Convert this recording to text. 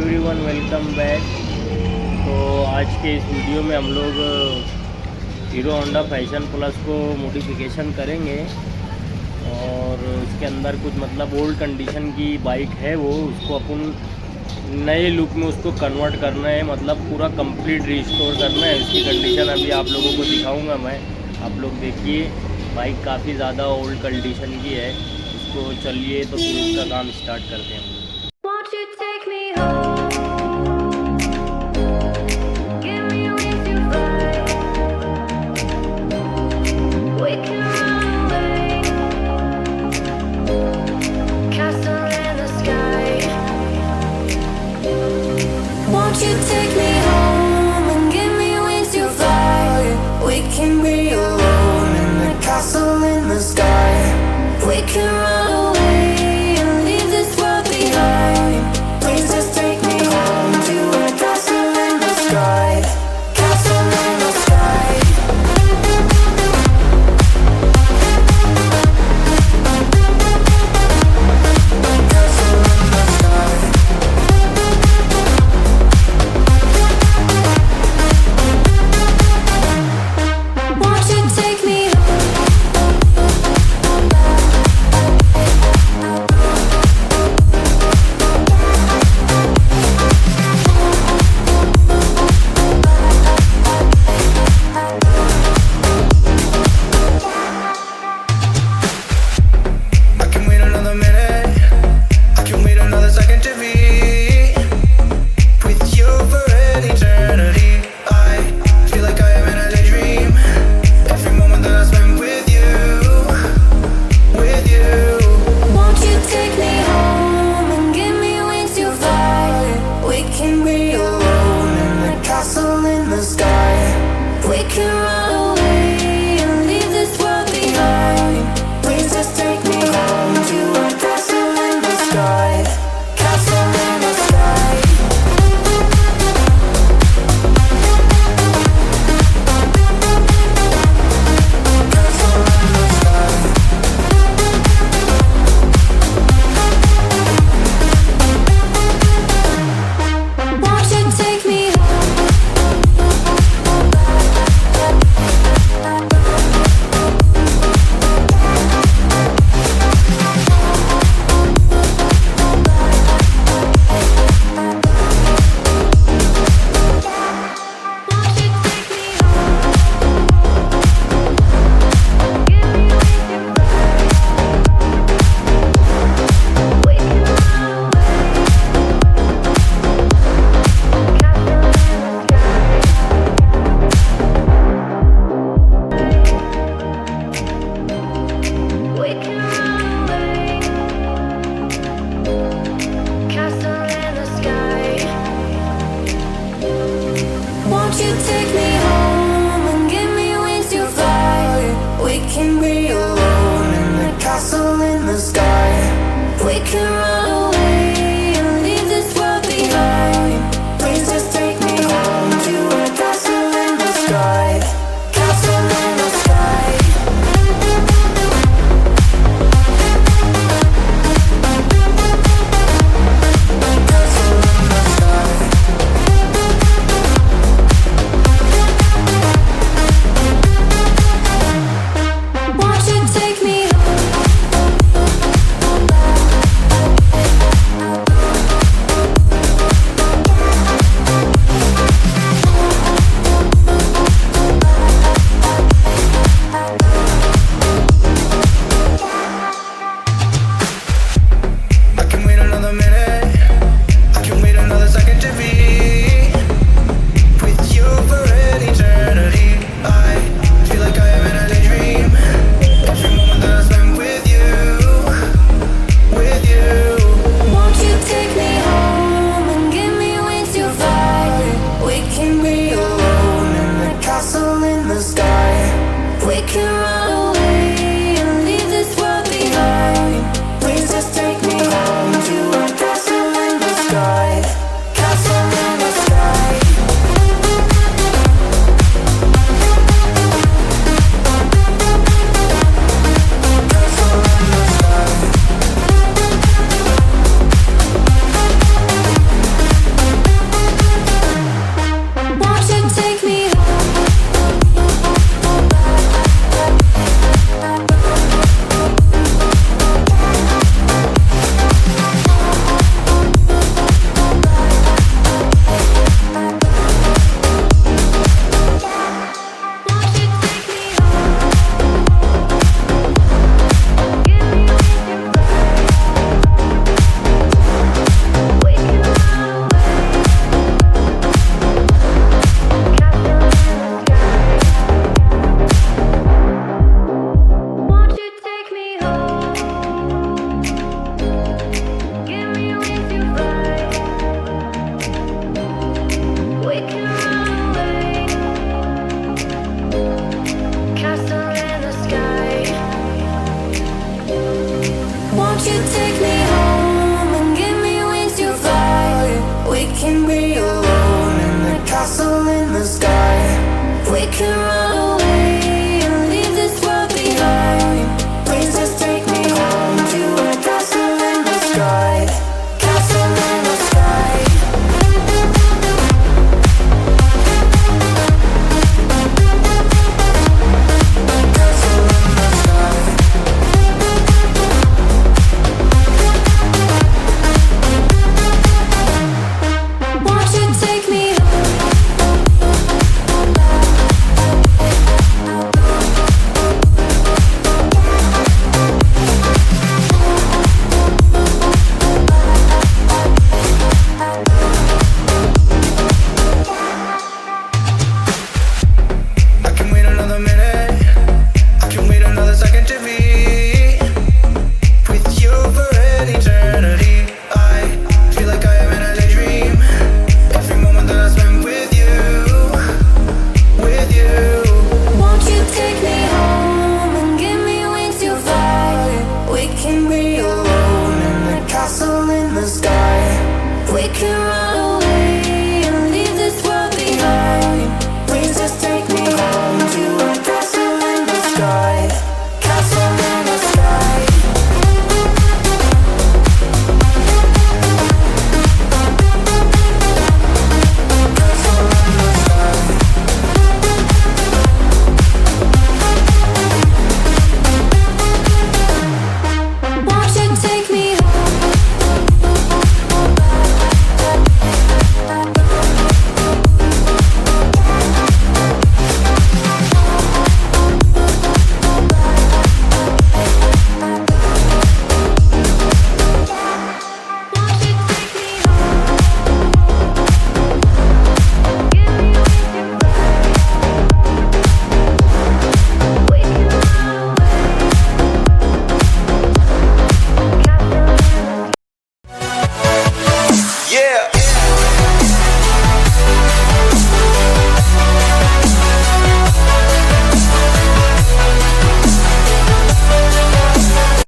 Everyone, welcome back. तो आज के इस वीडियो में हम लोग हीरो होंडा फैशन प्लस को मॉडिफिकेशन करेंगे और इसके अंदर कुछ मतलब ओल्ड कंडीशन की बाइक है वो, उसको अपन नए लुक में उसको कन्वर्ट करना है, मतलब पूरा कंप्लीट रिस्टोर करना है। उसकी कंडीशन अभी आप लोगों को दिखाऊंगा मैं। आप लोग देखिए, बाइक काफ़ी ज़्यादा ओल्ड कंडीशन की है। इसको चलिए तो फिर उसका काम स्टार्ट करते हैं। Won't you take me home? Give me wings to fly. We can run away. Castle in the sky. Won't you take me home and give me wings to fly? We can be alone in the castle in the sky. We can run away. We can